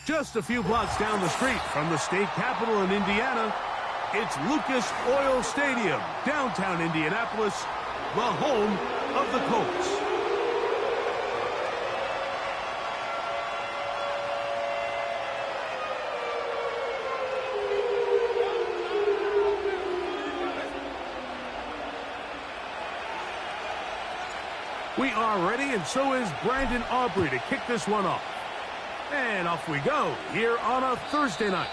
Just a few blocks down the street from the state capitol in Indiana, it's Lucas Oil Stadium, downtown Indianapolis, the home of the Colts. We are ready, and so is Brandon Aubrey to kick this one off. And off we go here on a Thursday night.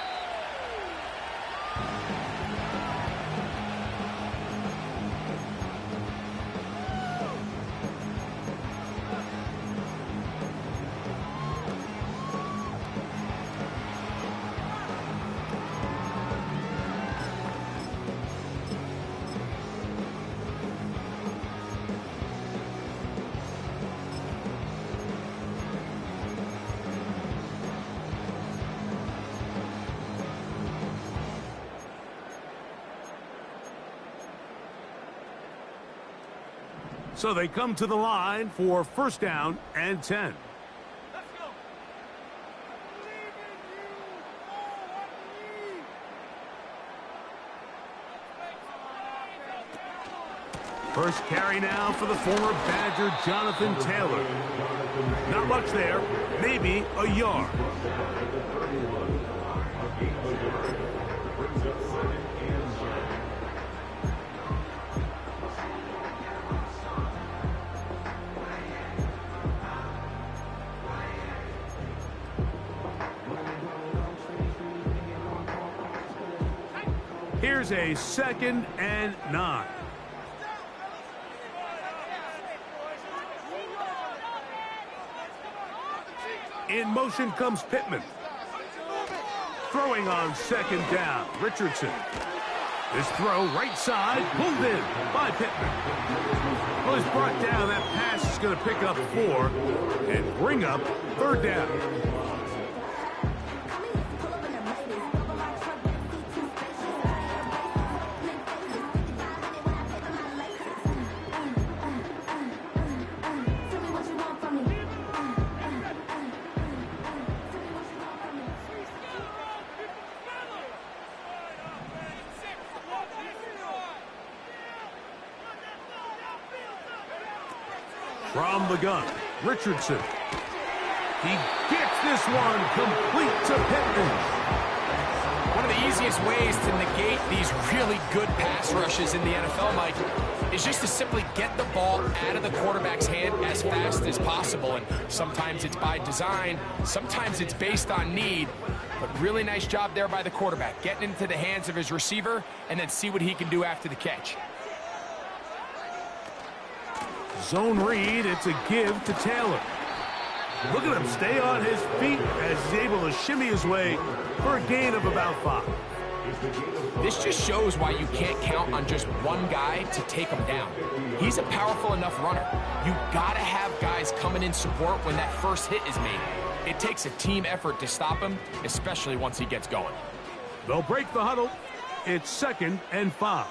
So they come to the line for first down and 10. First carry now for the former Badger Jonathan Taylor. Not much there, maybe a yard. Here's a 2nd and 9. In motion comes Pittman. Throwing on 2nd down, Richardson. This throw right side, pulled in by Pittman. Well, he's brought down. That pass is going to pick up 4 and bring up 3rd down. From the gun, Richardson. He gets this one complete to Pittman. One of the easiest ways to negate these really good pass rushes in the NFL, Mike, is just to simply get the ball out of the quarterback's hand as fast as possible. And sometimes it's by design, sometimes it's based on need. But really nice job there by the quarterback, getting into the hands of his receiver and then see what he can do after the catch. Zone read, it's a give to Taylor. Look at him stay on his feet as he's able to shimmy his way for a gain of about 5. This just shows why you can't count on just one guy to take him down. He's a powerful enough runner. You gotta have guys coming in support when that first hit is made. It takes a team effort to stop him, especially once he gets going. They'll break the huddle. It's 2nd and 5.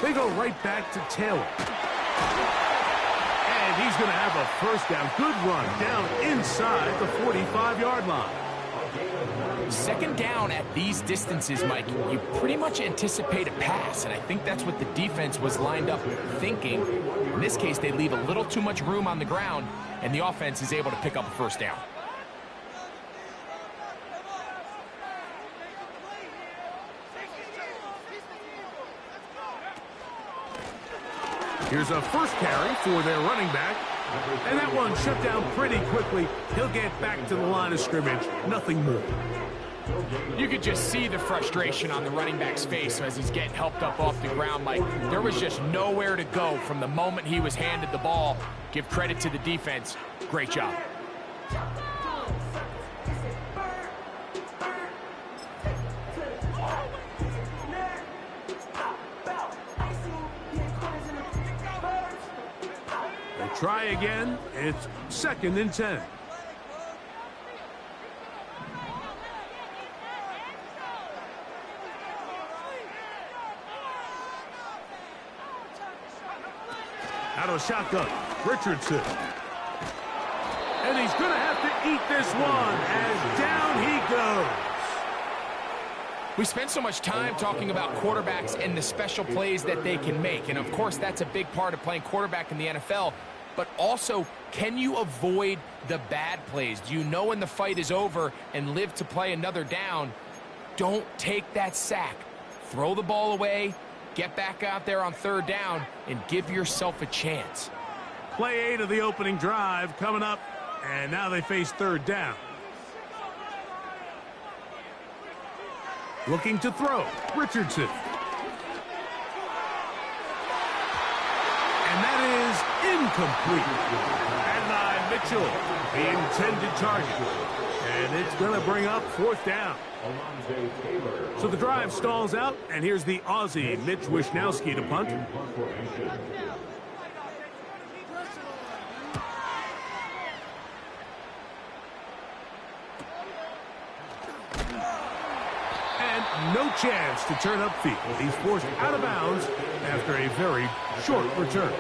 They go right back to Taylor. And he's going to have a first down. Good run down inside the 45-yard line. 2nd down at these distances, Mike, you pretty much anticipate a pass, and I think that's what the defense was lined up thinking. In this case, they leave a little too much room on the ground, and the offense is able to pick up a first down. Here's a first carry for their running back. And that one shut down pretty quickly. He'll get back to the line of scrimmage. Nothing more. You could just see the frustration on the running back's face as he's getting helped up off the ground. Like, there was just nowhere to go from the moment he was handed the ball. Give credit to the defense. Great job. Try again. It's 2nd and 10. Out of shotgun, Richardson. And he's going to have to eat this one as down he goes. We spend so much time talking about quarterbacks and the special plays that they can make. And, of course, that's a big part of playing quarterback in the NFL. But also, can you avoid the bad plays? Do you know when the fight is over and live to play another down? Don't take that sack. Throw the ball away, get back out there on third down, and give yourself a chance. Play 8 of the opening drive coming up, and now they face third down. Looking to throw, Richardson. And that is incomplete. Adonai Mitchell, the intended target. And it's going to bring up fourth down. So the drive stalls out, and here's the Aussie, Mitch Wishnowsky, to punt. No chance to turn upfield. He's forced out of bounds after a very short return.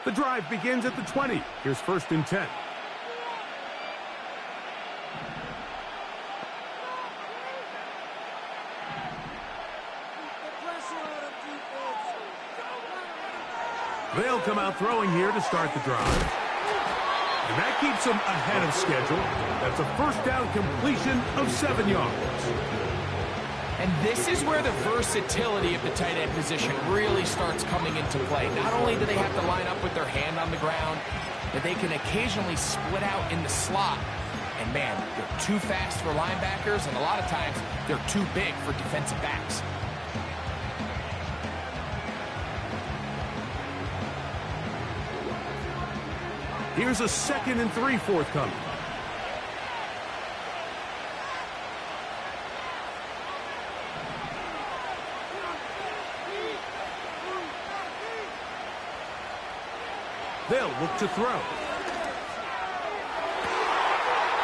The drive begins at the 20. Here's first and 10. They'll come out throwing here to start the drive. And that keeps them ahead of schedule. That's a first down completion of 7 yards. And this is where the versatility of the tight end position really starts coming into play. Not only do they have to line up with their hand on the ground, but they can occasionally split out in the slot. And man, they're too fast for linebackers, and a lot of times they're too big for defensive backs. Here's a 2nd and 3 forthcoming. They'll look to throw.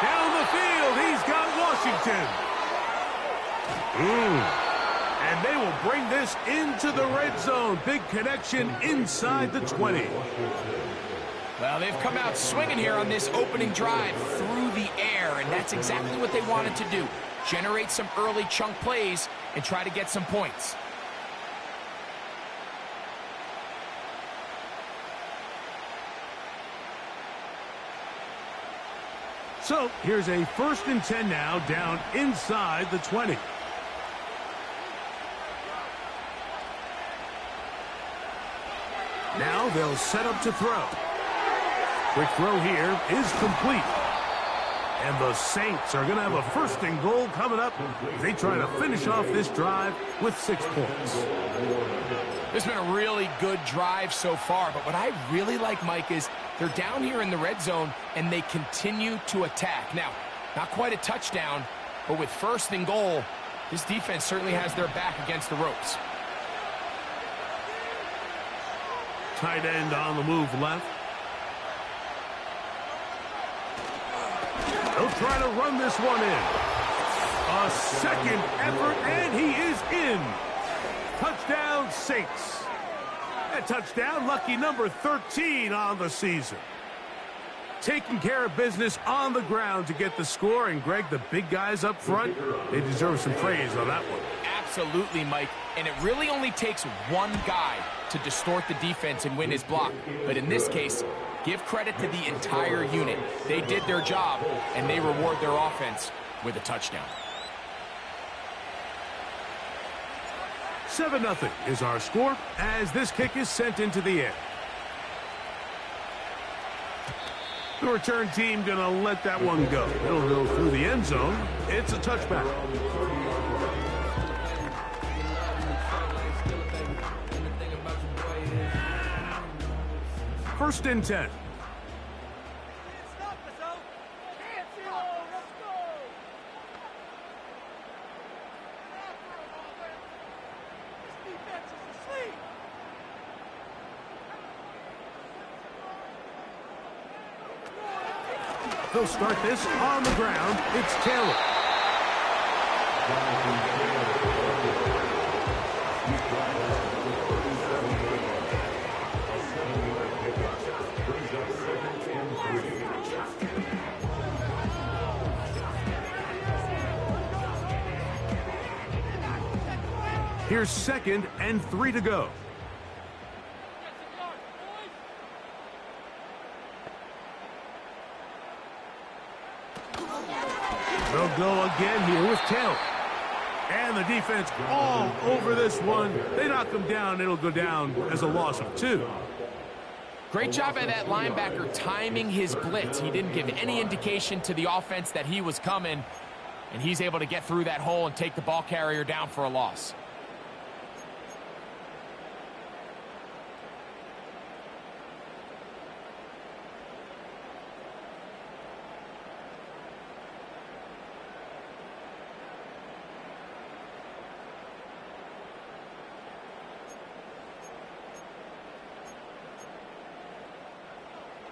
Down the field, he's got Washington. And they will bring this into the red zone. Big connection inside the 20. Well, they've come out swinging here on this opening drive through the air, and that's exactly what they wanted to do. Generate some early chunk plays and try to get some points. So here's a 1st and 10 now, down inside the 20. Now they'll set up to throw. Quick throw here is complete. And the Saints are going to have a 1st and goal coming up as they try to finish off this drive with 6 points. This has been a really good drive so far, but what I really like, Mike, is they're down here in the red zone, and they continue to attack. Now, not quite a touchdown, but with 1st and goal, this defense certainly has their back against the ropes. Tight end on the move left. They'll try to run this one in. A 2nd effort, and he is in. Touchdown, Saints. A touchdown, lucky number 13 on the season. Taking care of business on the ground to get the score. And, Greg, the big guys up front, they deserve some praise on that one. Absolutely, Mike. And it really only takes one guy to distort the defense and win his block. But in this case, give credit to the entire unit. They did their job, and they reward their offense with a touchdown. 7-0 is our score as this kick is sent into the air. The return team going to let that one go. It'll go through the end zone. It's a touchback. 1st and 10. They'll start this on the ground. It's Taylor. Here's 2nd and 3 to go. They'll go again here with Taylor. And the defense all over this one. They knock him down. It'll go down as a loss of 2. Great job by that linebacker timing his blitz. He didn't give any indication to the offense that he was coming, and he's able to get through that hole and take the ball carrier down for a loss.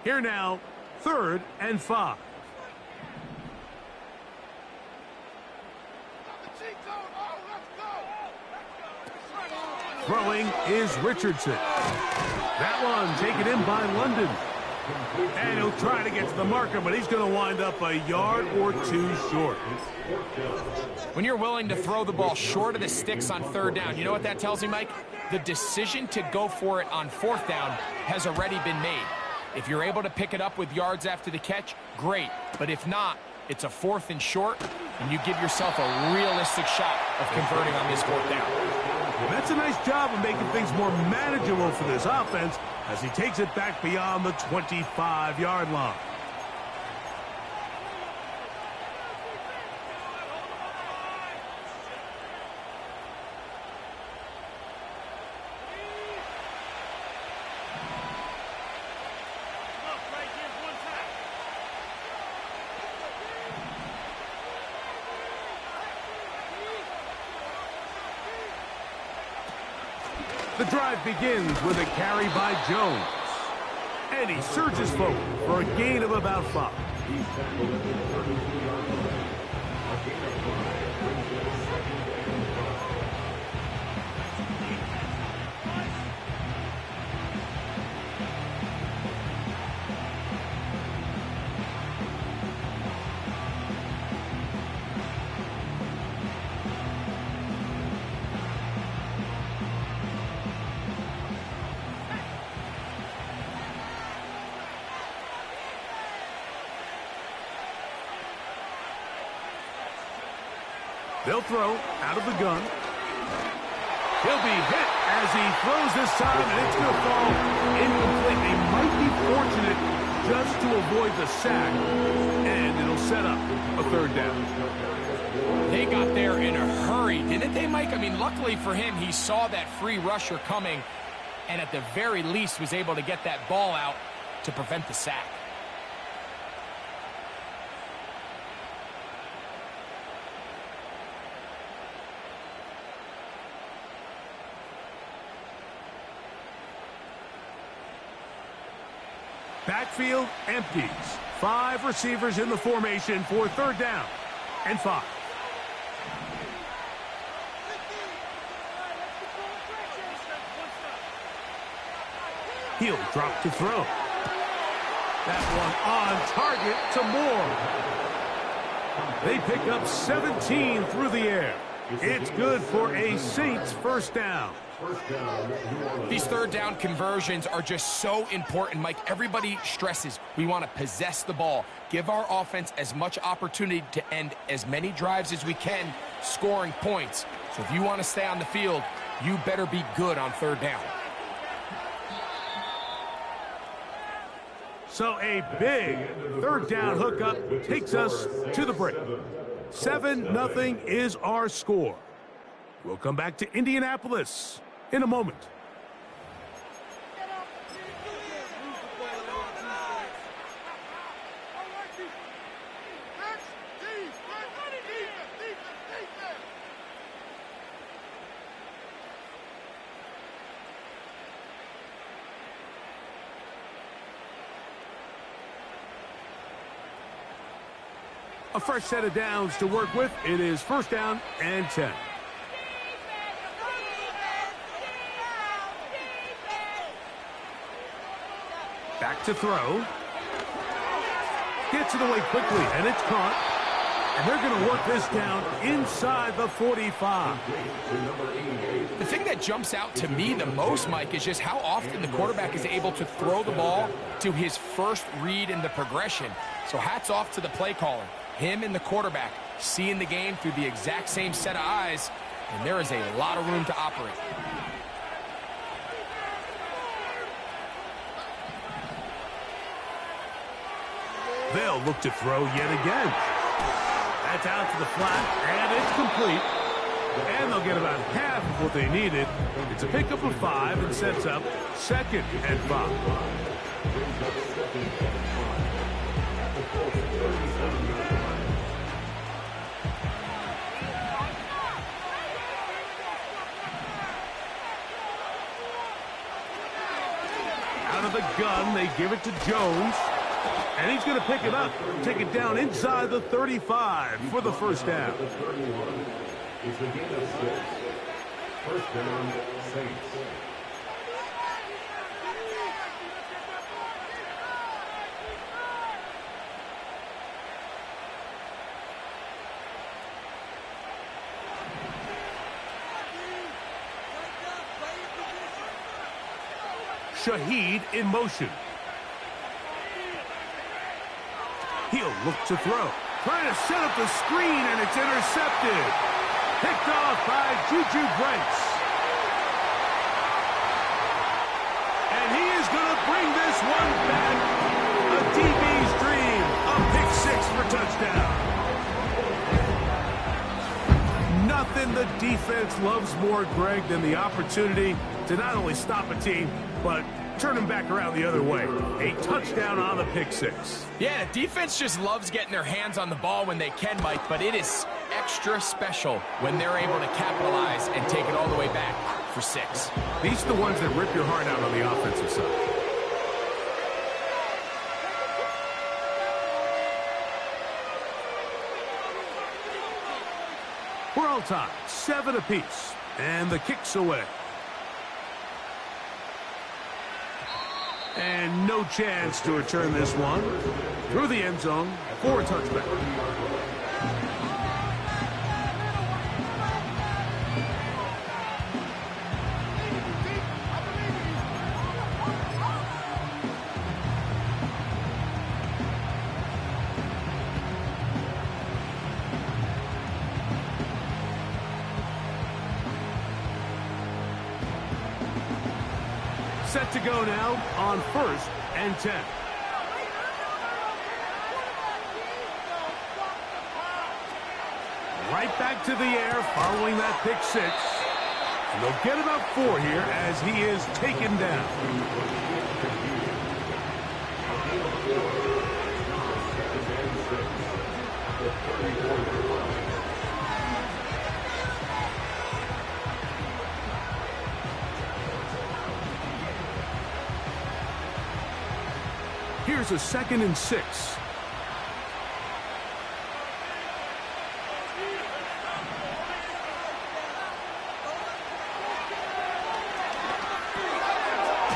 Here now, 3rd and 5. Throwing is Richardson. That one taken in by London. And he'll try to get to the marker, but he's going to wind up a yard or 2 short. When you're willing to throw the ball short of the sticks on 3rd down, you know what that tells me, Mike? The decision to go for it on 4th down has already been made. If you're able to pick it up with yards after the catch, great. But if not, it's a 4th and short, and you give yourself a realistic shot of converting on this 4th down. That's a nice job of making things more manageable for this offense as he takes it back beyond the 25-yard line. The drive begins with a carry by Jones. And he surges forward for a gain of about 5. They'll throw out of the gun. He'll be hit as he throws this time, and it's going to fall incomplete. They might be fortunate just to avoid the sack, and it'll set up third down. They got there in a hurry, didn't they, Mike? I mean, luckily for him, he saw that free rusher coming and at the very least was able to get that ball out to prevent the sack. Backfield empties. 5 receivers in the formation for third down and 5. He'll drop to throw. That one on target to Moore. They pick up 17 through the air. It's good for a Saints first down. These third down conversions are just so important, Mike. Everybody stresses we want to possess the ball, give our offense as much opportunity to end as many drives as we can, scoring points. So if you want to stay on the field, you better be good on third down. So a big third down hookup takes us to the break. 7-0 is our score. We'll come back to Indianapolis in a moment. A fresh set of downs to work with. It is first down and 10. Back to throw. Gets it away quickly, and it's caught. And they're going to work this down inside the 45. The thing that jumps out to me the most, Mike, is just how often the quarterback is able to throw the ball to his first read in the progression. So hats off to the play caller. Him and the quarterback seeing the game through the exact same set of eyes, and there is a lot of room to operate. They'll look to throw yet again. That's out to the flat, and it's complete. And they'll get about half of what they needed. It's a pickup of 5 and sets up second and 5. Out of the gun, they give it to Jones. And he's going to pick it up, take it down inside the 35 for the first down. First down, Saints. Shaheed in motion. He'll look to throw. Trying to set up the screen, and it's intercepted. Picked off by Juju Brents. And he is going to bring this one back. A DB's dream. A pick 6 for touchdown. Nothing the defense loves more, Greg, than the opportunity to not only stop a team, but turn them back around the other way. A touchdown on the pick 6. Yeah, defense just loves getting their hands on the ball when they can, Mike, but it is extra special when they're able to capitalize and take it all the way back for 6. These are the ones that rip your heart out on the offensive side. We're all tied, 7 apiece, and the kick's away. And no chance to return this one through the end zone for a touchback. Set to go now on first and 10. right back to the air following that pick six. And they'll get about 4 here as he is taken down. Here's a 2nd and 6.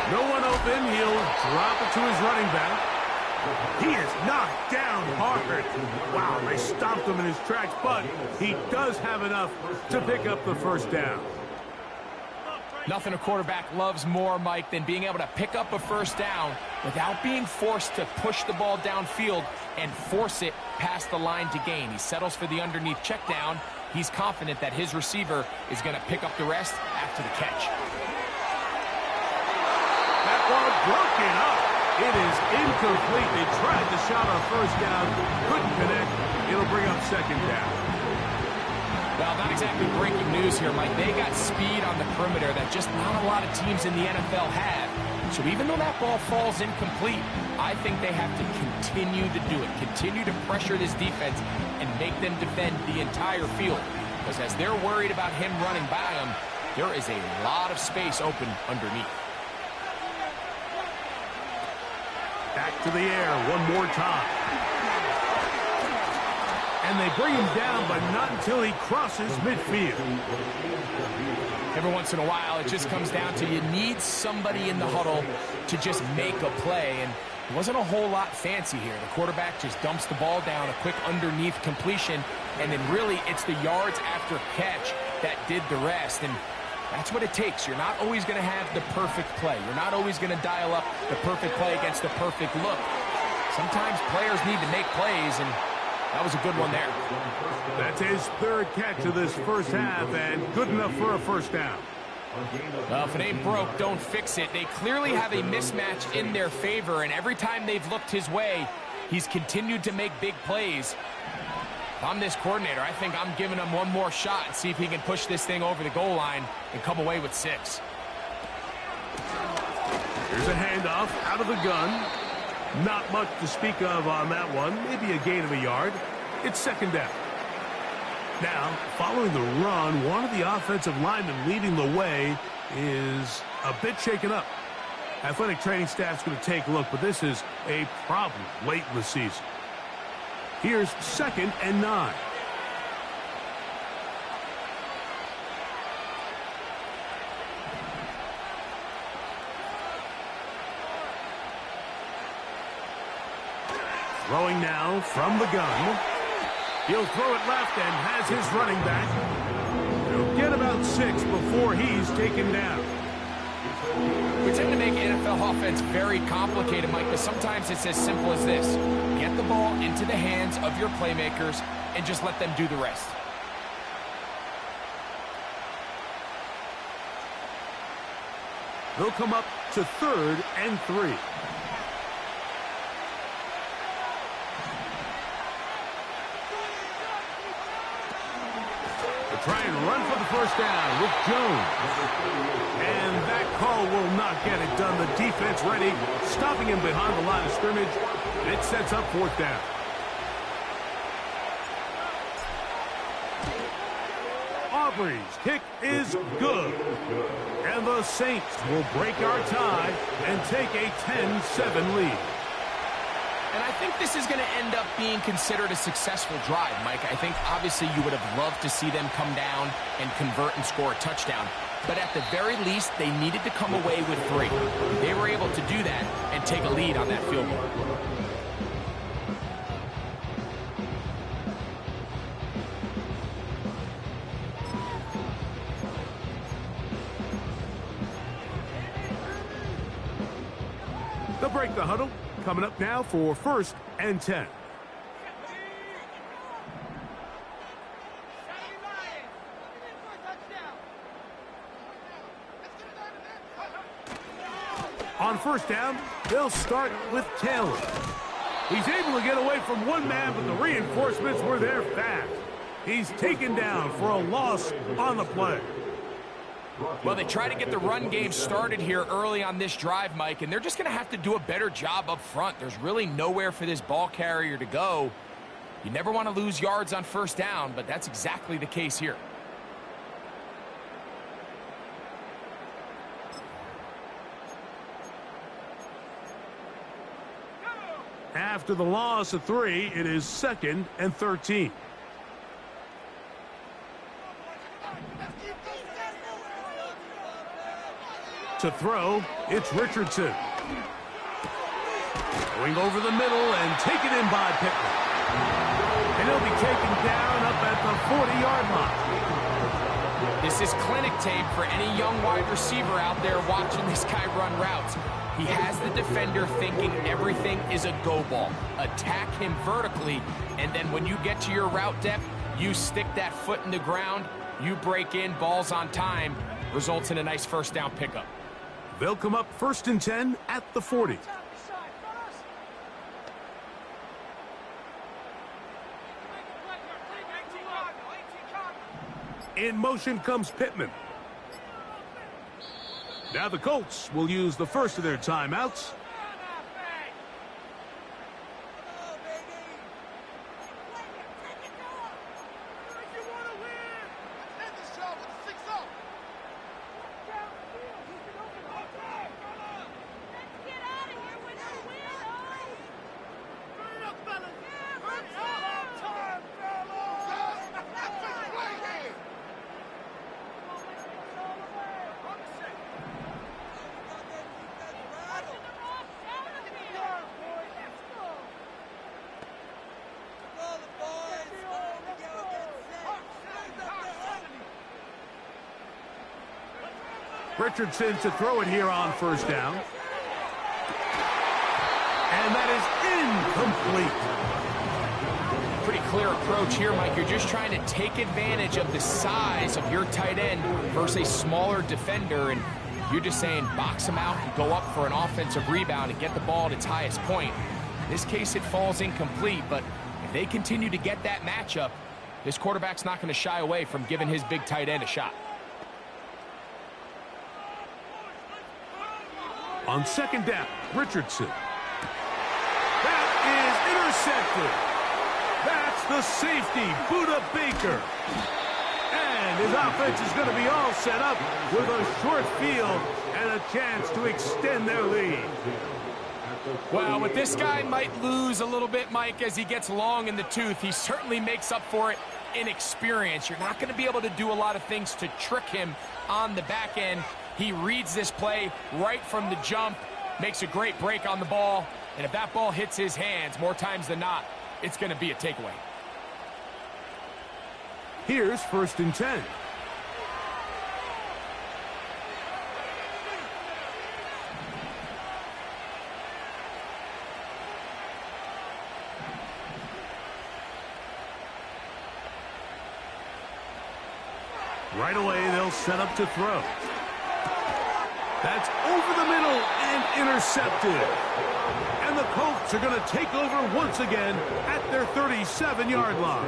No one open. He'll drop it to his running back. He is knocked down hard. Wow, they stopped him in his tracks, but he does have enough to pick up the first down. Nothing a quarterback loves more, Mike, than being able to pick up a first down without being forced to push the ball downfield and force it past the line to gain. He settles for the underneath check down. He's confident that his receiver is going to pick up the rest after the catch. That ball broken up. It is incomplete. They tried to shot on first down, couldn't connect. It'll bring up 2nd down. Well, not exactly breaking news here, Mike. They got speed on the perimeter that just not a lot of teams in the NFL have. So even though that ball falls incomplete, I think they have to continue to do it. Continue to pressure this defense and make them defend the entire field. Because as they're worried about him running by them, there is a lot of space open underneath. Back to the air one more time. And they bring him down, but not until he crosses midfield. Every once in a while, it just comes down to you need somebody in the huddle to just make a play. And it wasn't a whole lot fancy here. The quarterback just dumps the ball down, a quick underneath completion, and then really it's the yards after catch that did the rest. And that's what it takes. You're not always going to have the perfect play. You're not always going to dial up the perfect play against the perfect look. Sometimes players need to make plays, and that was a good one there. That's his 3rd catch of this first half, and good enough for a first down. Well, if it ain't broke, don't fix it. They clearly have a mismatch in their favor, and every time they've looked his way, he's continued to make big plays. If I'm this coordinator, I think I'm giving him one more shot and see if he can push this thing over the goal line and come away with 6. Here's a handoff out of the gun. Not much to speak of on that one. Maybe a gain of a yard. It's 2nd down. Now, following the run, one of the offensive linemen leading the way is a bit shaken up. Athletic training staff's going to take a look, but this is a problem late in the season. Here's 2nd and 9. Throwing now from the gun. He'll throw it left and has his running back. He'll get about 6 before he's taken down. We tend to make NFL offense very complicated, Mike, but sometimes it's as simple as this. Get the ball into the hands of your playmakers and just let them do the rest. They'll come up to 3rd and 3. Try and run for the first down with Jones. And that call will not get it done. The defense ready, stopping him behind the line of scrimmage. It sets up 4th down. Aubrey's kick is good. And the Saints will break our tie and take a 10-7 lead. And I think this is going to end up being considered a successful drive, Mike. I think obviously you would have loved to see them come down and convert and score a touchdown. But at the very least, they needed to come away with 3. They were able to do that and take a lead on that field goal. They'll break the huddle. Coming up now for 1st and 10. On 1st down, they'll start with Taylor. He's able to get away from one man, but the reinforcements were there fast. He's taken down for a loss on the play. Well, they try to get the run game started here early on this drive, Mike, and they're just going to have to do a better job up front. There's really nowhere for this ball carrier to go. You never want to lose yards on first down, but that's exactly the case here. After the loss of 3, it is 2nd and 13. To throw, it's Richardson. Going over the middle and taken in by Pittman. And he'll be taken down up at the 40-yard line. This is clinic tape for any young wide receiver out there watching this guy run routes. He has the defender thinking everything is a go ball. Attack him vertically, and then when you get to your route depth, you stick that foot in the ground, you break in, balls on time, results in a nice first down pickup. They'll come up 1st and 10 at the 40. In motion comes Pittman. Now the Colts will use the first of their timeouts. Richardson to throw it here on first down. And that is incomplete. Pretty clear approach here, Mike. You're just trying to take advantage of the size of your tight end versus a smaller defender, and you're just saying box him out and go up for an offensive rebound and get the ball at its highest point. In this case, it falls incomplete, but if they continue to get that matchup, this quarterback's not going to shy away from giving his big tight end a shot. On second down, Richardson. That is intercepted. That's the safety, Budda Baker. And his offense is going to be all set up with a short field and a chance to extend their lead. Well, with this guy might lose a little bit, Mike, as he gets long in the tooth. He certainly makes up for it in experience. You're not going to be able to do a lot of things to trick him on the back end. He reads this play right from the jump, makes a great break on the ball, and if that ball hits his hands more times than not, it's going to be a takeaway. Here's 1st and 10. Right away, they'll set up to throw. That's over the middle and intercepted. And the Colts are going to take over once again at their 37-yard line.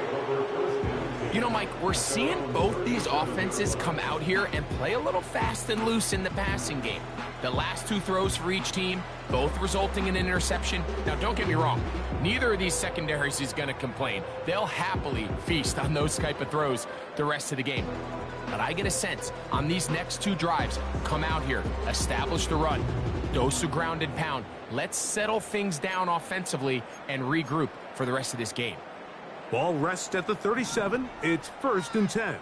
You know, Mike, we're seeing both these offenses come out here and play a little fast and loose in the passing game. The last 2 throws for each team, both resulting in an interception. Now, don't get me wrong. Neither of these secondaries is going to complain. They'll happily feast on those type of throws the rest of the game. But I get a sense on these next 2 drives, come out here, establish the run, dose of ground and pound. Let's settle things down offensively and regroup for the rest of this game. Ball rests at the 37. It's 1st and 10.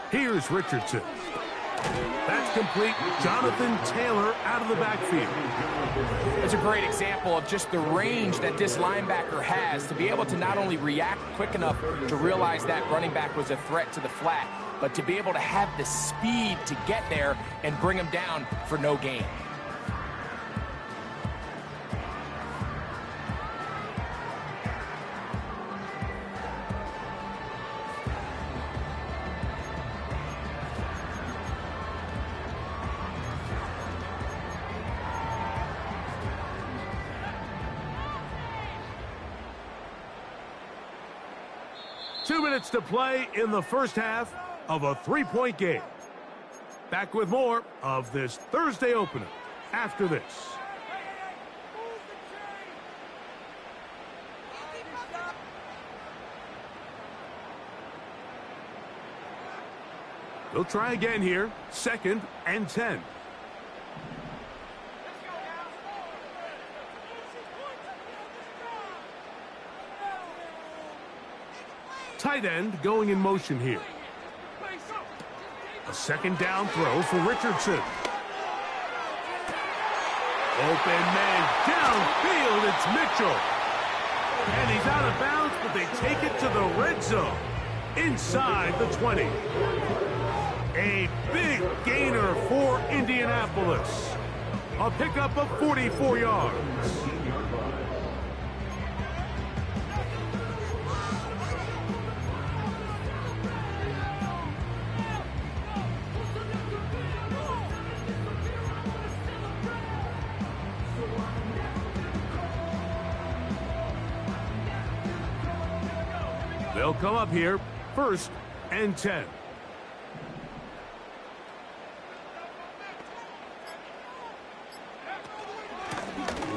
Here's Richardson. That's complete. Jonathan Taylor out of the backfield. It's a great example of just the range that this linebacker has to be able to not only react quick enough to realize that running back was a threat to the flat, but to be able to have the speed to get there and bring him down for no gain. 2 minutes to play in the first half of a 3-point game. Back with more of this Thursday opener after this. They'll try again here. 2nd and 10. Tight end going in motion here. A 2nd down throw for Richardson. Open man downfield, it's Mitchell. And he's out of bounds, but they take it to the red zone. Inside the 20. A big gainer for Indianapolis. A pickup of 44 yards. They'll come up here, 1st and 10.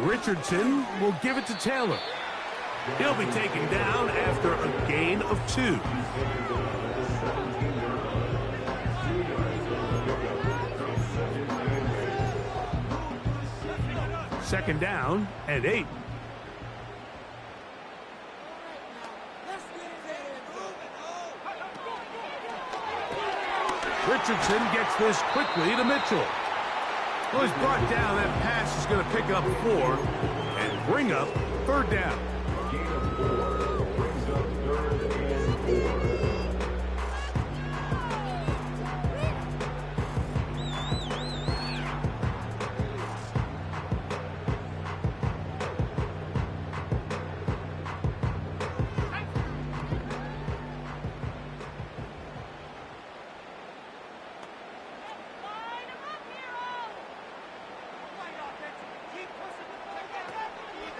Richardson will give it to Taylor. He'll be taken down after a gain of 2. Second down and 8. Richardson gets this quickly to Mitchell. Well, he's brought down. That pass is going to pick up 4 and bring up 3rd down.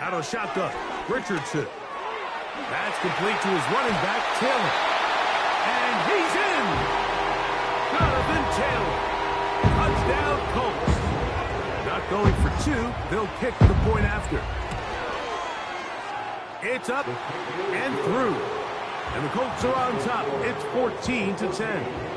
Out of shotgun, Richardson. That's complete to his running back, Taylor. And he's in! Jonathan Taylor. Touchdown, Colts. Not going for 2. They'll kick the point after. It's up and through. And the Colts are on top. It's 14-10.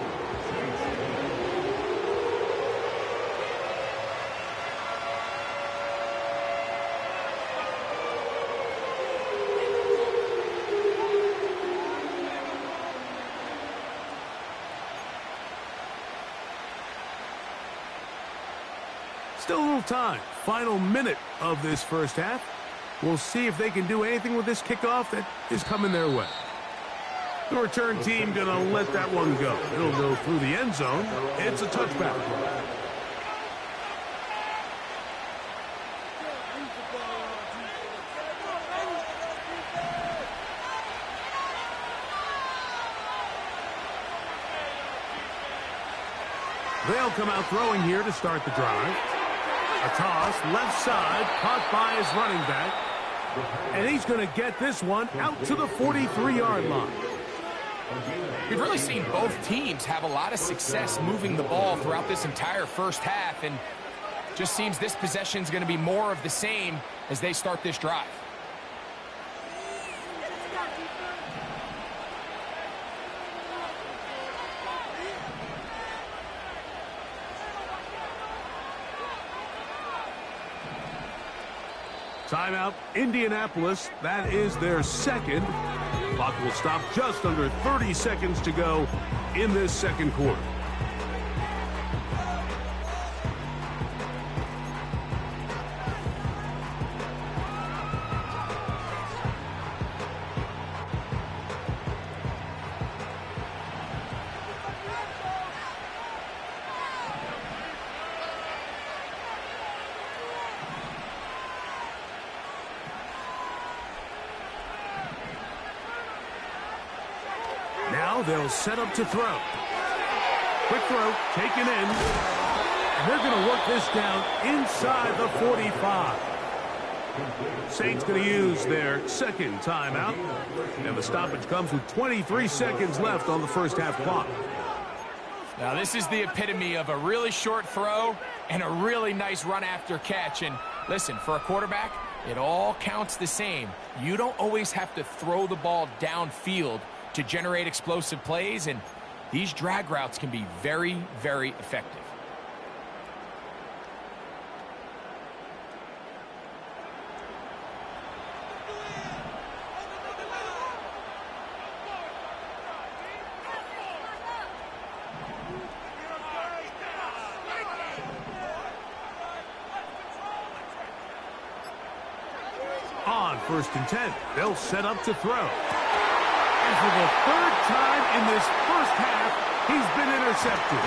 Still a little time. Final minute of this first half. We'll see if they can do anything with this kickoff that is coming their way. The return team going to let that one go. It'll go through the end zone. It's a touchback. They'll come out throwing here to start the drive. A toss, left side, caught by his running back. And he's going to get this one out to the 43-yard line. We've really seen both teams have a lot of success moving the ball throughout this entire first half, and just seems this possession is going to be more of the same as they start this drive. Timeout, Indianapolis. That is their 2nd. Clock will stop just under 30 seconds to go in this second quarter. Now they'll set up to throw. Quick throw, taken in. And they're going to work this down inside the 45. Saints going to use their second timeout. And the stoppage comes with 23 seconds left on the first half clock. Now, this is the epitome of a really short throw and a really nice run after catch. And listen, for a quarterback, it all counts the same. You don't always have to throw the ball downfield to generate explosive plays, and these drag routes can be very, very effective. On 1st and 10, they'll set up to throw. And for the third time in this first half, he's been intercepted.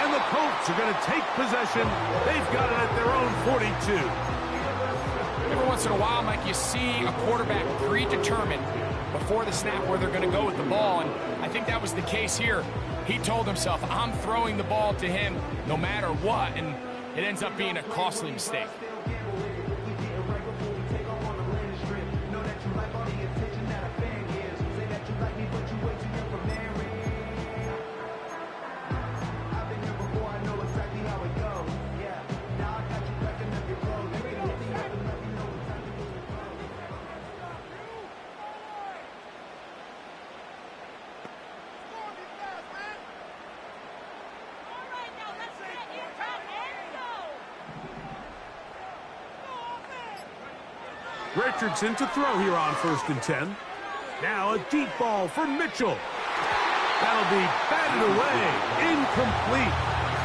And the Colts are going to take possession. They've got it at their own 42. Every once in a while, Mike, you see a quarterback predetermined before the snap where they're going to go with the ball, and I think that was the case here. He told himself, I'm throwing the ball to him no matter what, and it ends up being a costly mistake. Richardson to throw here on 1st and 10. Now a deep ball for Mitchell. That'll be batted away. Incomplete.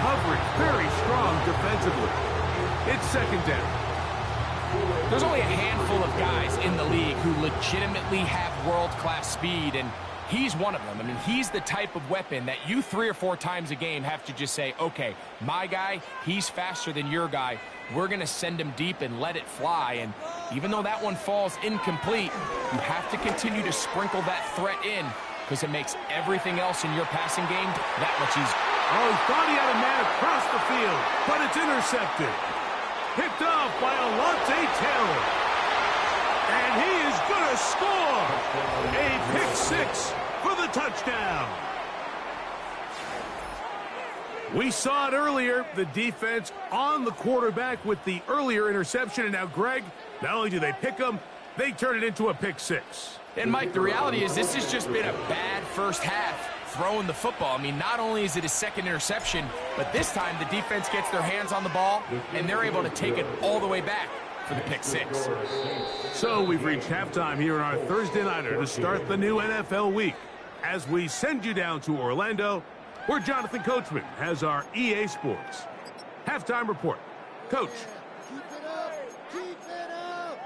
Coverage very strong defensively. It's 2nd down. There's only a handful of guys in the league who legitimately have world-class speed, and he's one of them. I mean, he's the type of weapon that you 3 or 4 times a game have to just say, okay, my guy, he's faster than your guy. We're going to send him deep and let it fly. And even though that one falls incomplete, you have to continue to sprinkle that threat in because it makes everything else in your passing game that much easier. Oh, he thought he had a man across the field, but it's intercepted. Picked off by Alontae Taylor. And he is going to score. A pick 6 for the touchdown. We saw it earlier, the defense on the quarterback with the earlier interception. And now, Greg, not only do they pick him, they turn it into a pick 6. And, Mike, the reality is this has just been a bad first half throwing the football. I mean, not only is it his 2nd interception, but this time the defense gets their hands on the ball, and they're able to take it all the way back for the pick 6. So we've reached halftime here in our Thursday Nighter to start the new NFL week. As we send you down to Orlando, where Jonathan Coachman has our EA Sports halftime report. Coach. Keep it up. Keep it up.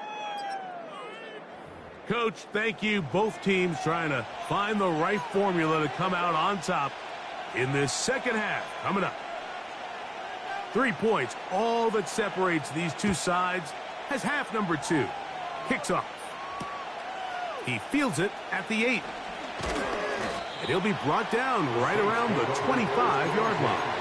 Coach, thank you. Both teams trying to find the right formula to come out on top in this second half. Coming up. 3 points, all that separates these two sides, as half number 2 kicks off. He fields it at the 8. And he'll be brought down right around the 25-yard line.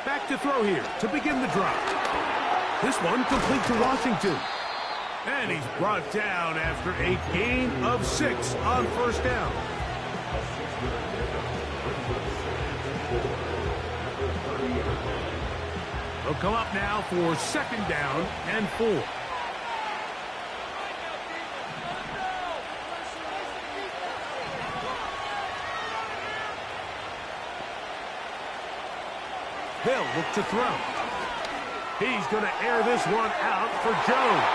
Back to throw here to begin the drive. This one complete to Washington. And he's brought down after a gain of 6 on 1st down. They'll come up now for 2nd down and 4. Hill look to throw. He's going to air this one out for Jones.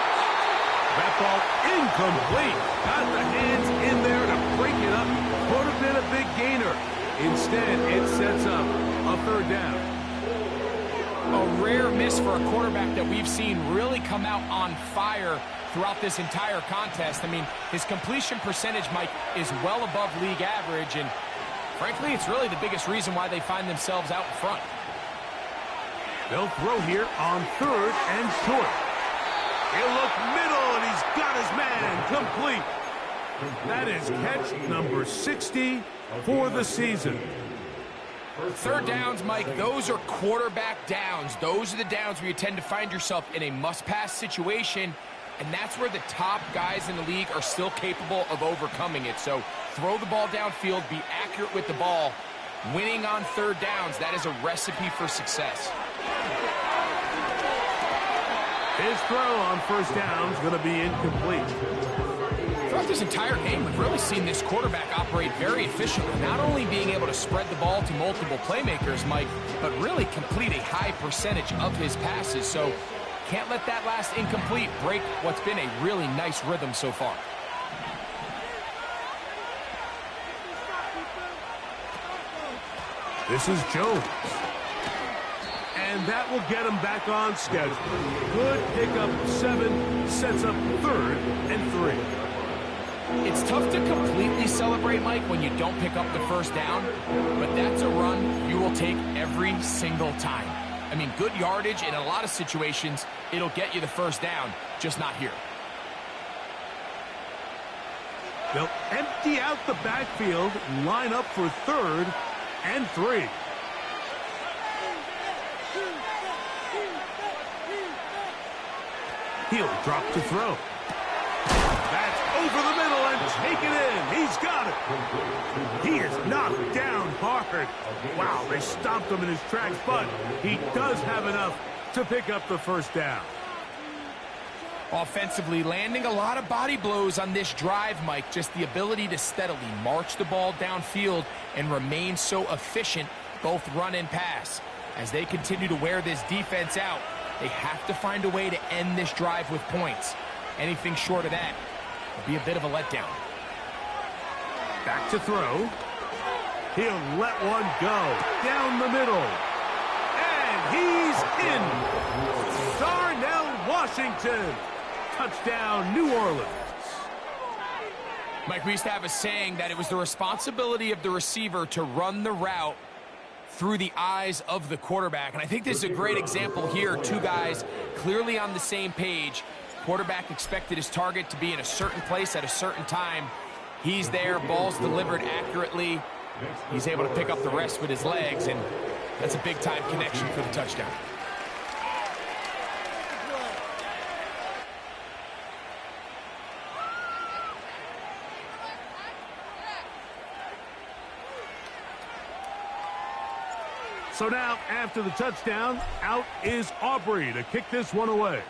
That ball incomplete. Got the hands in there to break it up. Would have been a big gainer. Instead, it sets up a 3rd down. A rare miss for a quarterback that we've seen really come out on fire throughout this entire contest. I mean, his completion percentage, Mike, is well above league average. And Frankly, it's really the biggest reason why they find themselves out in front. They'll throw here on 3rd and short. He'll look middle, and he's got his man complete. That is catch number 60 for the season. 3rd downs, Mike, those are quarterback downs. Those are the downs where you tend to find yourself in a must-pass situation, and that's where the top guys in the league are still capable of overcoming it. So throw the ball downfield, be accurate with the ball. Winning on 3rd downs, that is a recipe for success. His throw on 1st down is going to be incomplete. Throughout this entire game, we've really seen this quarterback operate very efficiently, not only being able to spread the ball to multiple playmakers, Mike, but really complete a high percentage of his passes. So can't let that last incomplete break what's been a really nice rhythm so far. This is Jones. And that will get him back on schedule. Good pickup, 7, sets up 3rd and 3. It's tough to completely celebrate, Mike, when you don't pick up the 1st down, but that's a run you will take every single time. I mean, good yardage in a lot of situations, it'll get you the 1st down, just not here. They'll empty out the backfield, line up for 3rd and 3. He'll drop to throw. That's over the middle and taken in. He's got it. He is knocked down hard. Wow, they stopped him in his tracks, but he does have enough to pick up the 1st down. Offensively, landing a lot of body blows on this drive, Mike. Just the ability to steadily march the ball downfield and remain so efficient, both run and pass. As they continue to wear this defense out, they have to find a way to end this drive with points. Anything short of that will be a bit of a letdown. Back to throw. He'll let one go down the middle. And he's in. Darnell Washington. Touchdown, New Orleans. Mike, we used to have a saying that it was the responsibility of the receiver to run the route through the eyes of the quarterback. And I think this is a great example here. Two guys clearly on the same page. Quarterback expected his target to be in a certain place at a certain time. He's there, ball's delivered accurately. He's able to pick up the rest with his legs, and that's a big-time connection for the touchdown. So now, after the touchdown, out is Aubrey to kick this one away.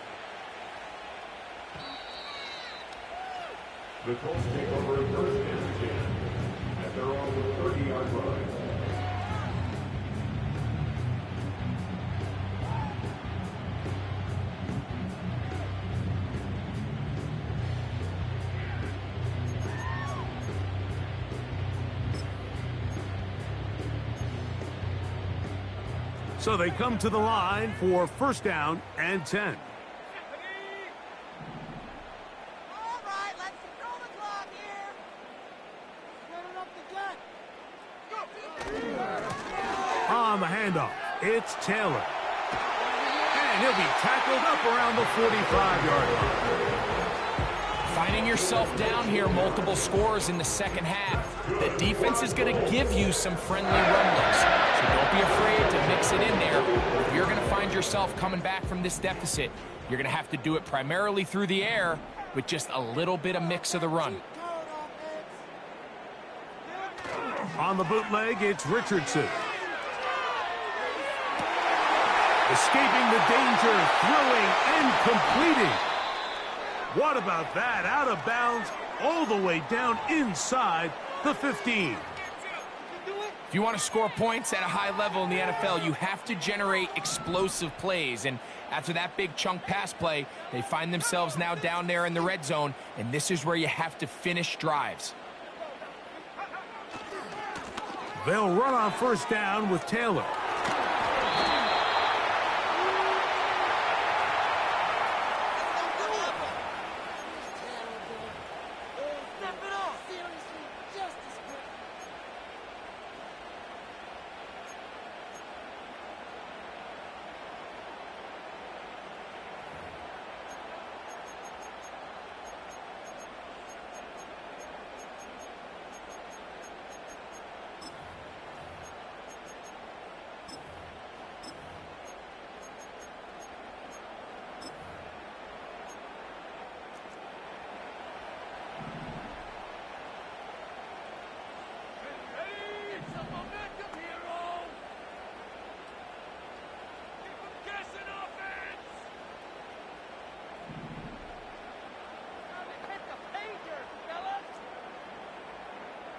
The Colts take over 1st and 10 at their own 30-yard line. So they come to the line for 1st down and 10. On the handoff, it's Taylor. And he'll be tackled up around the 45-yard line. Finding yourself down here, multiple scores in the second half. The defense is going to give you some friendly run looks. So don't be afraid to mix it in there. If you're going to find yourself coming back from this deficit, you're going to have to do it primarily through the air with just a little bit of mix of the run. On the bootleg, it's Richardson. Escaping the danger, throwing and completing. What about that? Out of bounds, all the way down inside the 15. If you want to score points at a high level in the NFL, you have to generate explosive plays. And after that big chunk pass play, they find themselves now down there in the red zone, and this is where you have to finish drives. They'll run on 1st down with Taylor.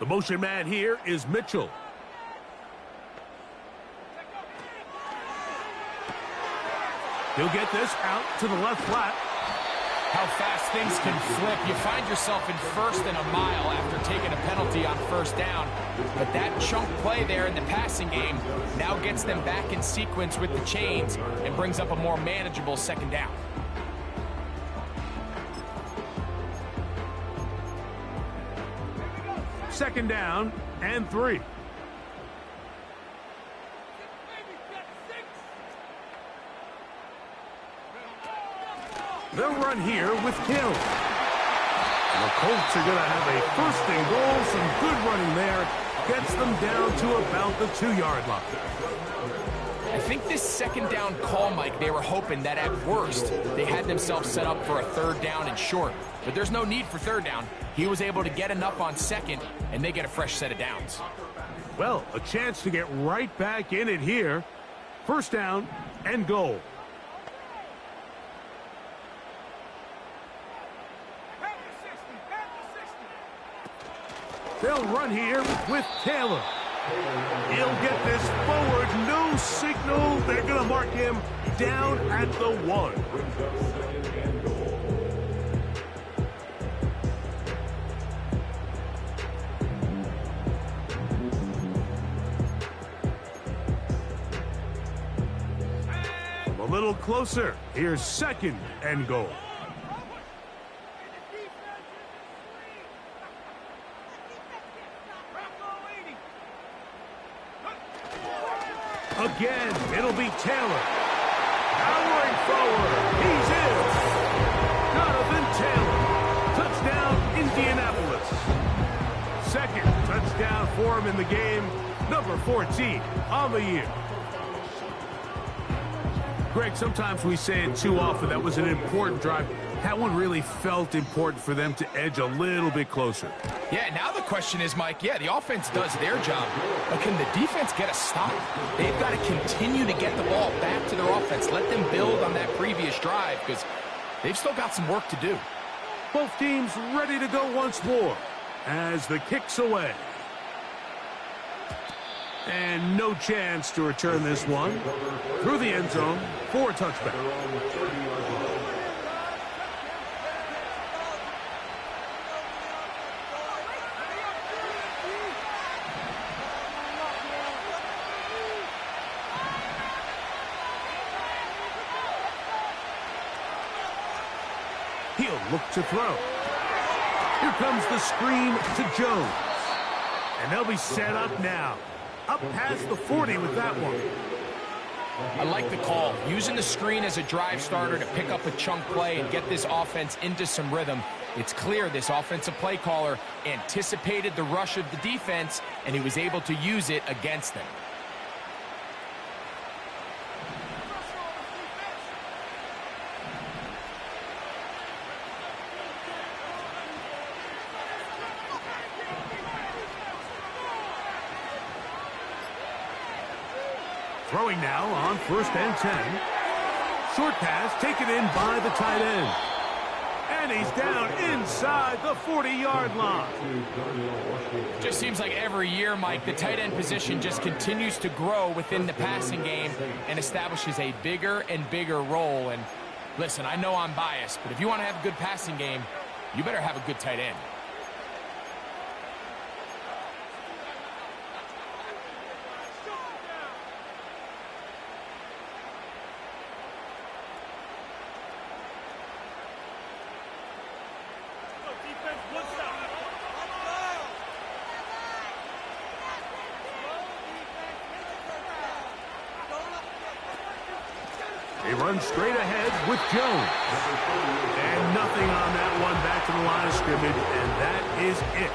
The motion man here is Mitchell. He'll get this out to the left flat. How fast things can flip. You find yourself in first and a mile after taking a penalty on first down. But that chunk play there in the passing game now gets them back in sequence with the chains and brings up a more manageable second down. Second down and 3. They'll run here with Hill. The Colts are going to have a first and goal. Some good running there. Gets them down to about the 2-yard line. I think this second down call, Mike, they were hoping that at worst they had themselves set up for a third down and short. But there's no need for third down. He was able to get enough on second, and they get a fresh set of downs. Well, a chance to get right back in it here. First down and goal. They'll run here with Taylor. He'll get this forward. No signal. They're going to mark him down at the 1. A little closer. Here's second and goal. Again, it'll be Taylor. Powering forward. He's in. Jonathan Taylor. Touchdown, Indianapolis. Second touchdown for him in the game. Number 14 on the year. Greg, sometimes we say it too often. That was an important drive. That one really felt important for them to edge a little bit closer. Yeah, now the question is, Mike, yeah, the offense does their job, but can the defense get a stop? They've got to continue to get the ball back to their offense. Let them build on that previous drive because they've still got some work to do. Both teams ready to go once more as the kick's away. And no chance to return this one through the end zone for a touchback. He'll look to throw. Here comes the screen to Jones. And they'll be set up now. Up past the 40 with that one. I like the call. Using the screen as a drive starter to pick up a chunk play and get this offense into some rhythm. It's clear this offensive play caller anticipated the rush of the defense, and he was able to use it against them. Throwing now on first and 10. Short pass taken in by the tight end. And he's down inside the 40-yard line. Just seems like every year, Mike, the tight end position just continues to grow within the passing game and establishes a bigger and bigger role. And listen, I know I'm biased, but if you want to have a good passing game, you better have a good tight end. They run straight ahead with Jones. And nothing on that one back to the line of scrimmage, and that is it.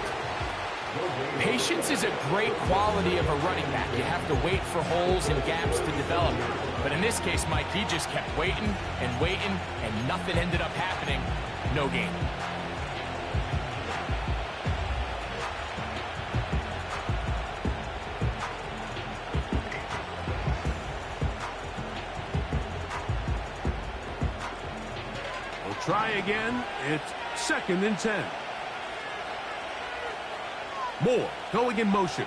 Patience is a great quality of a running back. You have to wait for holes and gaps to develop. But in this case, Mike, he just kept waiting and waiting, and nothing ended up happening. No gain. Try again. It's second and 10. Moore going in motion.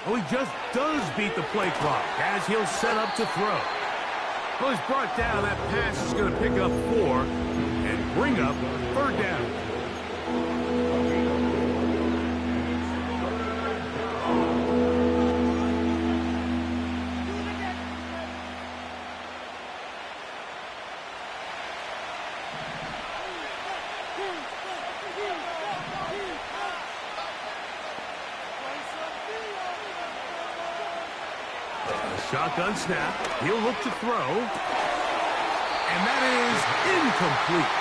Oh, he just does beat the play clock as he'll set up to throw. Well, he's brought down. That pass is going to pick up 4 and bring up third down. Shotgun snap. He'll look to throw. And that is incomplete.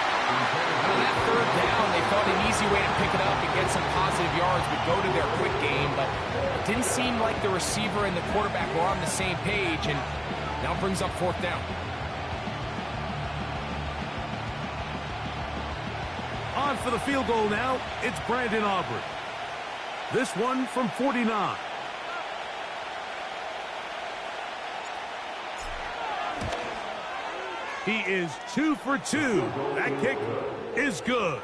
On that third down, they thought an easy way to pick it up and get some positive yards would go to their quick game, but it didn't seem like the receiver and the quarterback were on the same page, and now brings up fourth down. On for the field goal now, it's Brandon Aubrey. This one from 49. He is 2 for 2. That kick is good.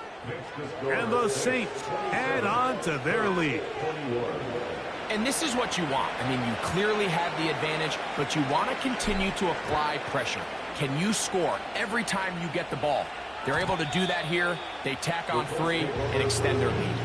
And the Saints add on to their lead. And this is what you want. I mean, you clearly have the advantage, but you want to continue to apply pressure. Can you score every time you get the ball? They're able to do that here. They tack on 3 and extend their lead.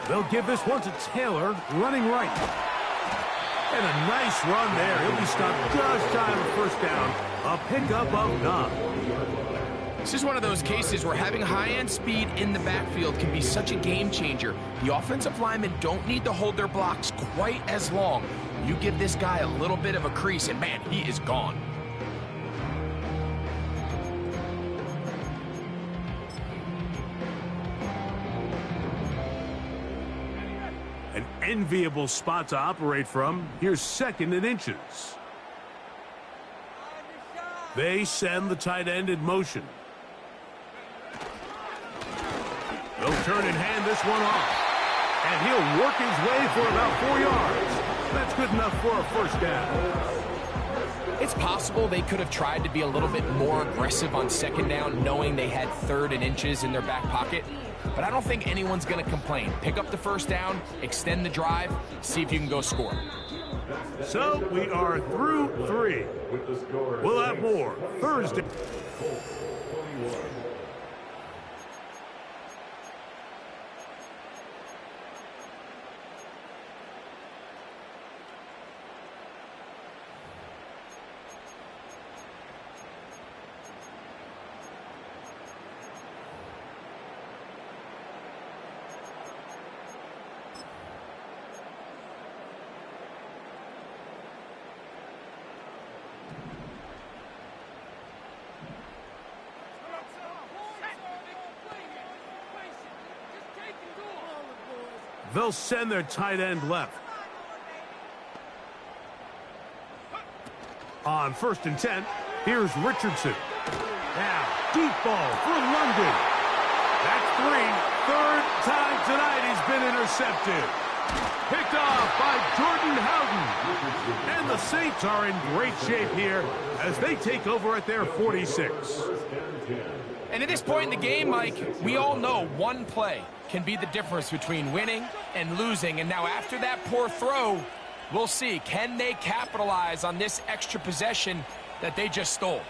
They'll give this one to Taylor, running right. And a nice run there. He'll be stopped just shy of the first down. A pickup of 9. This is one of those cases where having high-end speed in the backfield can be such a game changer. The offensive linemen don't need to hold their blocks quite as long. You give this guy a little bit of a crease, and man, he is gone. An enviable spot to operate from. Here's 2nd and inches. They send the tight end in motion. They'll turn and hand this one off. And he'll work his way for about 4 yards. That's good enough for a first down. It's possible they could have tried to be a little bit more aggressive on 2nd down, knowing they had 3rd and inches in their back pocket. But I don't think anyone's going to complain. Pick up the first down, extend the drive, see if you can go score. So we are through 3. We'll have more Thursday. They'll send their tight end left. On 1st and 10, here's Richardson. Now, deep ball for London. That's 3. 3rd time tonight he's been intercepted. Picked off by Jordan Howden. And the Saints are in great shape here as they take over at their 46. And at this point in the game, Mike, we all know one play can be the difference between winning and losing. And now after that poor throw, we'll see, can they capitalize on this extra possession that they just stole?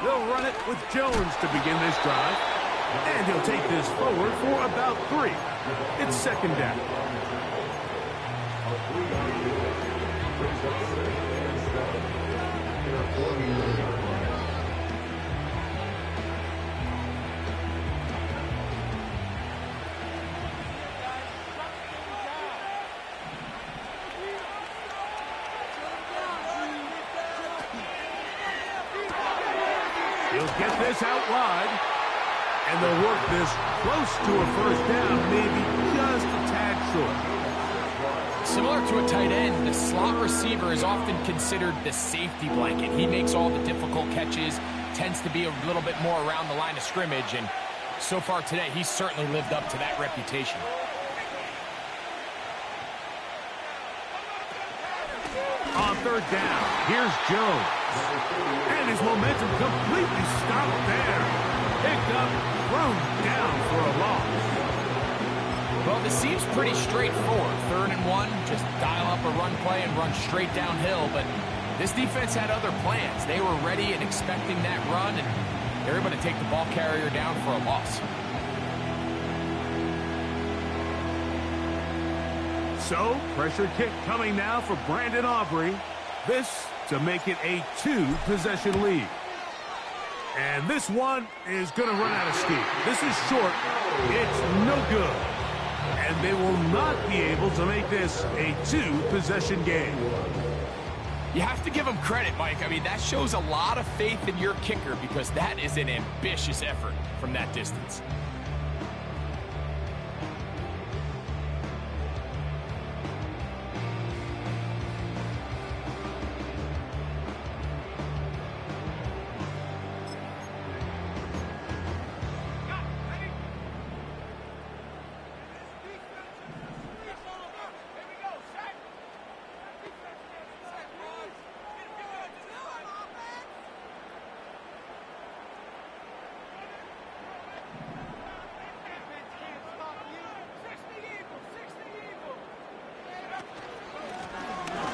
They'll run it with Jones to begin this drive. And he'll take this forward for about 3. It's second down. He'll get this out wide. And they'll work this close to a first down, maybe just a tad short. Similar to a tight end, the slot receiver is often considered the safety blanket. He makes all the difficult catches, tends to be a little bit more around the line of scrimmage, and so far today, he's certainly lived up to that reputation. On third down, here's Jones. And his momentum completely stopped there. Picked up, thrown down for a loss. Well, this seems pretty straightforward. 3rd and 1, just dial up a run play and run straight downhill. But this defense had other plans. They were ready and expecting that run, and they're able to take the ball carrier down for a loss. So, pressure kick coming now for Brandon Aubrey. This to make it a 2-possession lead. And this one is going to run out of steam. This is short. It's no good. And they will not be able to make this a 2-possession game. You have to give him credit, Mike. I mean, that shows a lot of faith in your kicker because that is an ambitious effort from that distance.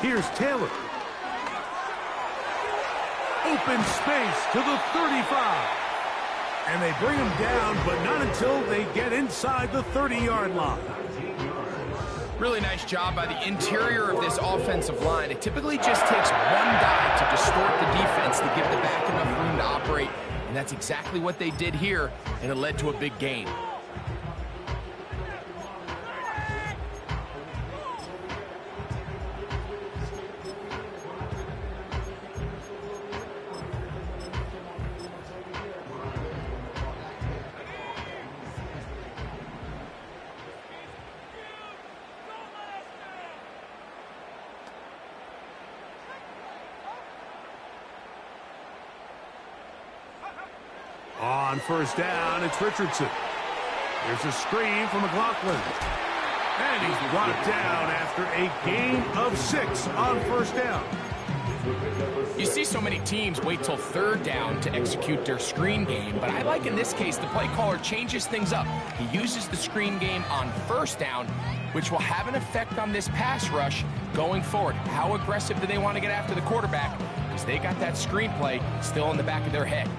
Here's Taylor. Open space to the 35. And they bring him down, but not until they get inside the 30-yard line. Really nice job by the interior of this offensive line. It typically just takes one guy to distort the defense to give the back enough room to operate, and that's exactly what they did here, and it led to a big gain. On first down, it's Richardson. There's a screen from McLaughlin. And he's brought down after a gain of 6 on first down. You see so many teams wait till 3rd down to execute their screen game, but I like in this case the play caller changes things up. He uses the screen game on first down, which will have an effect on this pass rush going forward. How aggressive do they want to get after the quarterback? Because they got that screen play still in the back of their head.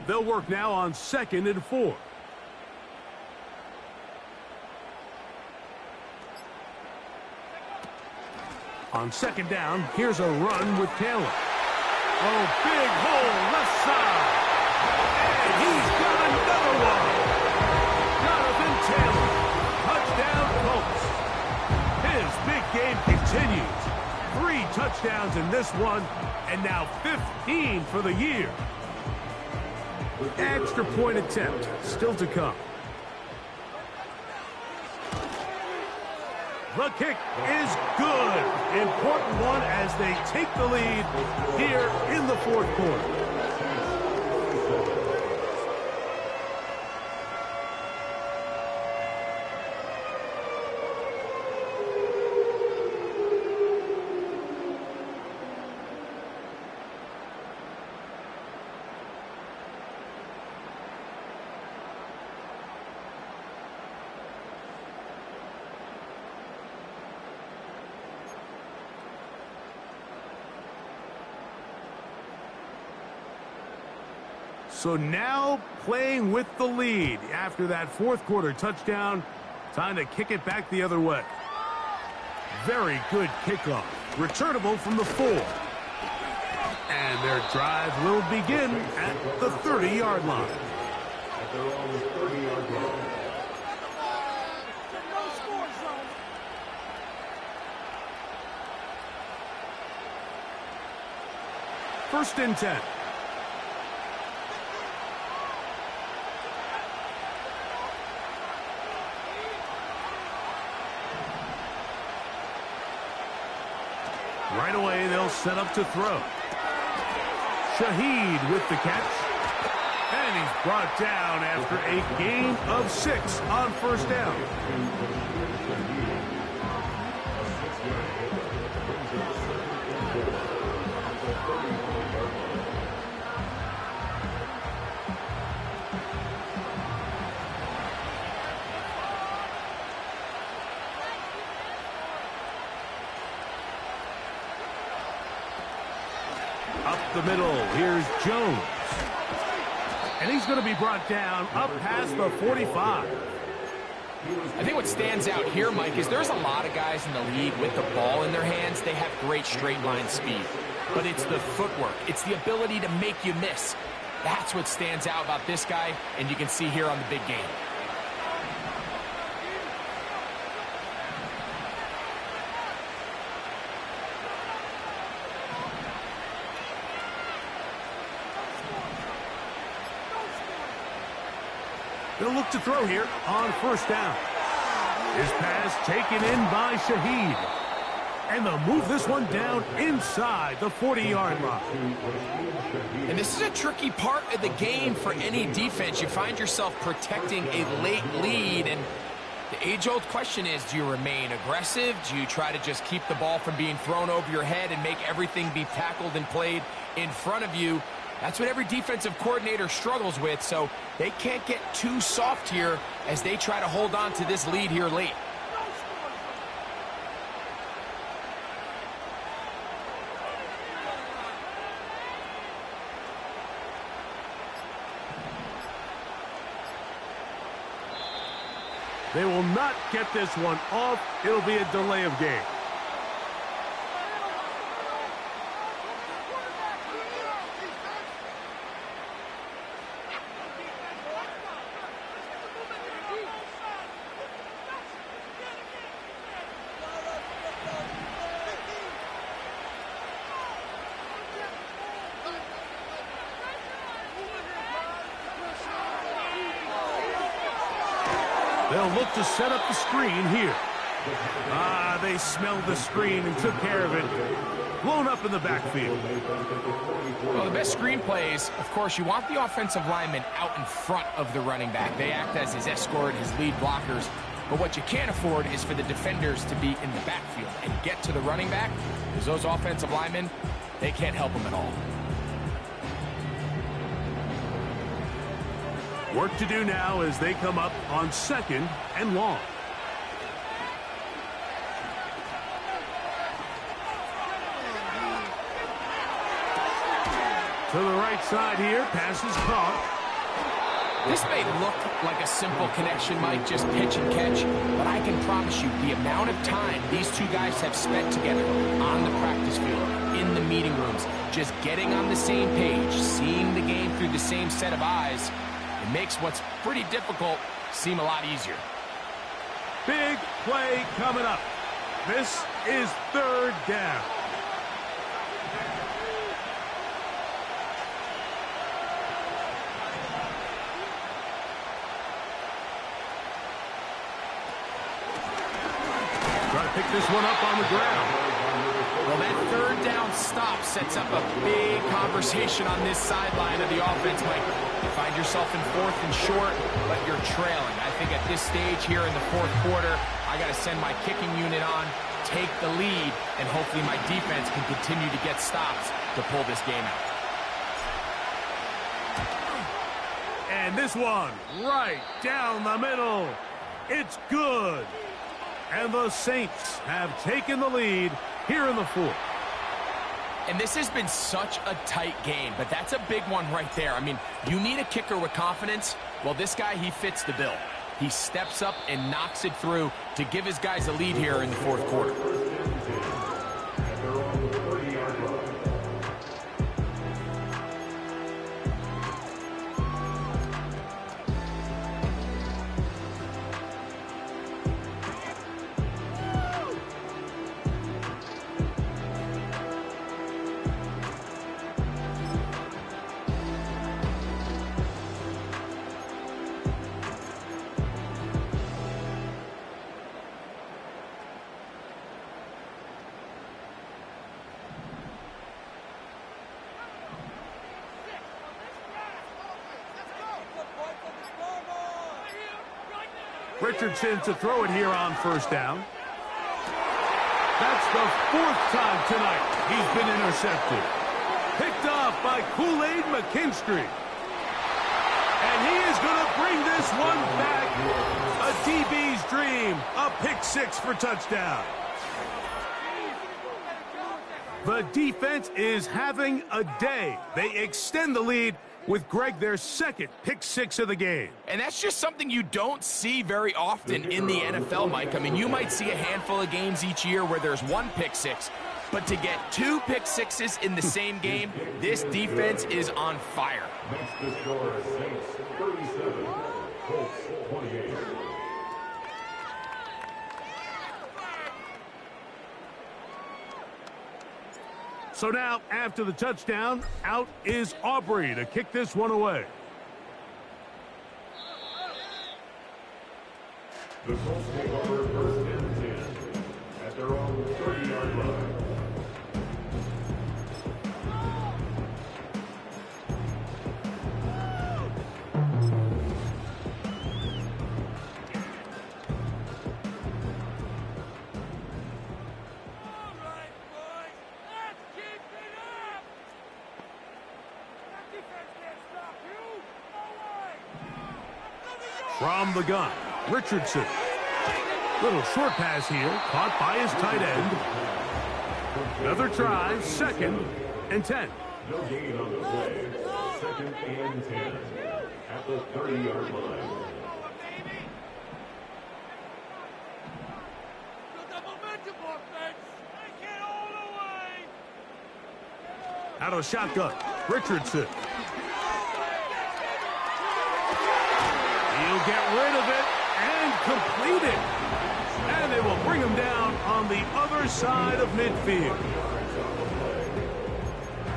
They'll work now on 2nd and 4. On 2nd down, here's a run with Taylor. Oh, big hole left side. And he's got another one. Jonathan Taylor, touchdown Colts. His big game continues. 3 touchdowns in this one, and now 15 for the year. Extra point attempt still to come. The kick is good. Important one as they take the lead here in the 4th quarter. So now playing with the lead after that fourth quarter touchdown. Time to kick it back the other way. Very good kickoff. Returnable from the 4. And their drive will begin at the 30-yard line. They're on the 30-yard line. First and 10. Right away, they'll set up to throw. Shaheed with the catch. And he's brought down after a gain of 6 on first down. Up the middle, here's Jones. And he's going to be brought down up past the 45. I think what stands out here, Mike, is there's a lot of guys in the league with the ball in their hands. They have great straight line speed. But it's the footwork. It's the ability to make you miss. That's what stands out about this guy, and you can see here on the big game. They'll look to throw here on first down. His pass taken in by Shaheed. And they'll move this one down inside the 40-yard line. And this is a tricky part of the game for any defense. You find yourself protecting a late lead, and the age-old question is, do you remain aggressive? Do you try to just keep the ball from being thrown over your head and make everything be tackled and played in front of you? That's what every defensive coordinator struggles with, so they can't get too soft here as they try to hold on to this lead here late. They will not get this one off. It'll be a delay of game. They'll look to set up the screen here. They smelled the screen and took care of it. Blown up in the backfield. Well, the best screen plays, of course, you want the offensive lineman out in front of the running back. They act as his escort, his lead blockers. But what you can't afford is for the defenders to be in the backfield and get to the running back, because those offensive linemen, they can't help him at all. Work to do now as they come up on second and long. To the right side here, pass is caught. This may look like a simple connection, Mike, just pitch and catch, but I can promise you the amount of time these two guys have spent together on the practice field, in the meeting rooms, just getting on the same page, seeing the game through the same set of eyes, it makes what's pretty difficult seem a lot easier. Big play coming up. This is third down. Try to pick this one up on the ground. Well, that third down stop sets up a big conversation on this sideline of the offense, Mike. You find yourself in fourth and short, but you're trailing. I think at this stage here in the fourth quarter, I got to send my kicking unit on, take the lead, and hopefully my defense can continue to get stops to pull this game out. And this one right down the middle. It's good. And the Saints have taken the lead here in the fourth. And this has been such a tight game, but that's a big one right there. I mean, you need a kicker with confidence. Well, this guy, he fits the bill. He steps up and knocks it through to give his guys a lead here in the fourth quarter. Richardson to throw it here on first down. That's the fourth time tonight he's been intercepted. Picked off by Kool-Aid McKinstry. And he is going to bring this one back. A DB's dream. A pick six for touchdown. The defense is having a day. They extend the lead with Greg their second pick six of the game. And that's just something you don't see very often in the NFL, Mike. I mean, you might see a handful of games each year where there's one pick six, but to get two pick sixes in the same game, this defense is on fire. Makes the score Saints 37, Colts 28. So now, after the touchdown, out is Aubrey to kick this one away. The Colts take over first and 10 at their own 30-yard line. From the gun, Richardson. Little short pass here, caught by his tight end. Another try, second and 10. No gain on the play. Second and 10 at the 30-yard line. Out of shotgun, Richardson. He'll get rid of it and complete it. And they will bring him down on the other side of midfield.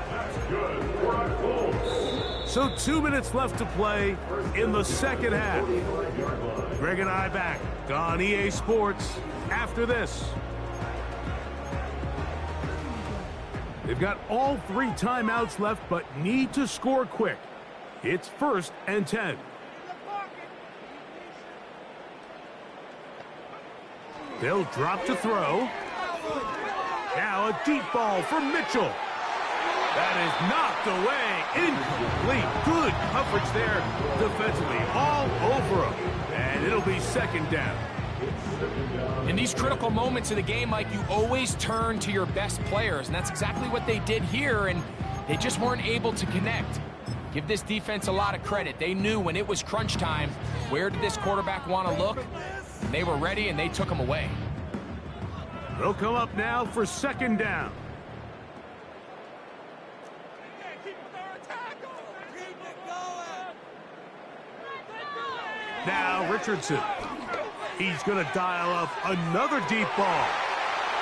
That's good for a Colts. So 2 minutes left to play in the second half. Greg and I back on EA Sports after this. They've got all three timeouts left, but need to score quick. It's first and 10. They'll drop to throw. Now a deep ball for Mitchell. That is knocked away. Incomplete. Good coverage there defensively. All over him. And it'll be second down. In these critical moments of the game, Mike, you always turn to your best players, and that's exactly what they did here, and they just weren't able to connect. Give this defense a lot of credit. They knew when it was crunch time, where did this quarterback want to look? And they were ready, and they took him away. They'll come up now for second down. Now Richardson. He's going to dial up another deep ball.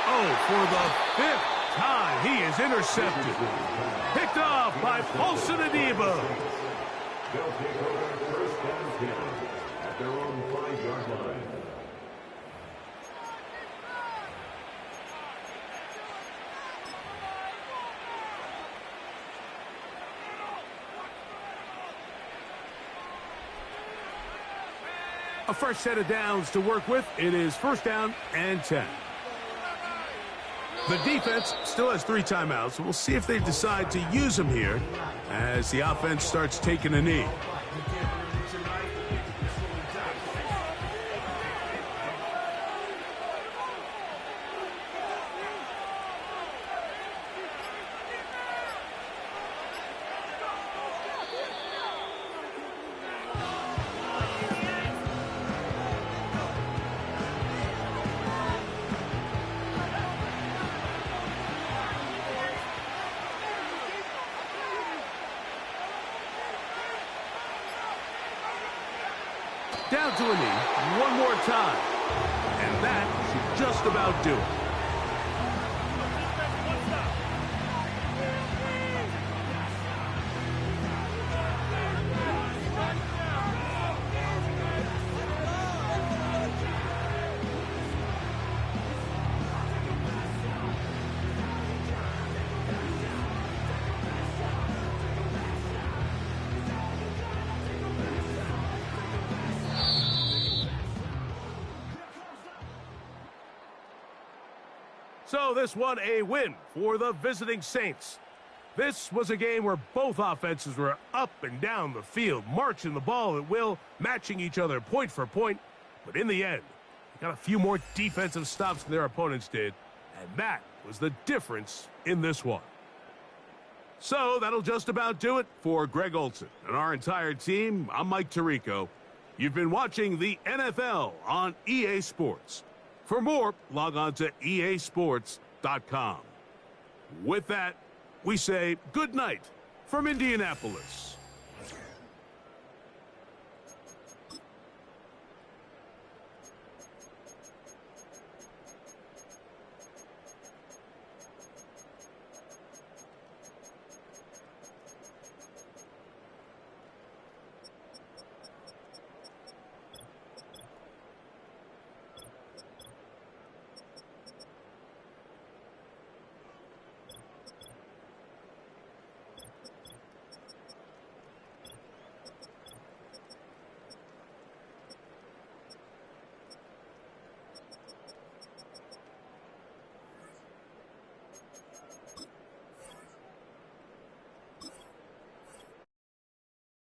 Oh, for the fifth time, he is intercepted. Picked off by Paulson Adebo. They'll take over first and 10 at their own 5-yard line. A fresh set of downs to work with. It is first down and 10. The defense still has 3 timeouts. We'll see if they decide to use them here as the offense starts taking a knee. Down to a knee one more time. And that should just about do it. So this one a win for the visiting Saints. This was a game where both offenses were up and down the field, marching the ball at will, matching each other point for point. But in the end, they got a few more defensive stops than their opponents did, and that was the difference in this one. So that'll just about do it for Greg Olsen and our entire team. I'm Mike Tirico. You've been watching the NFL on EA Sports. For more, log on to easports.com. With that, we say good night from Indianapolis.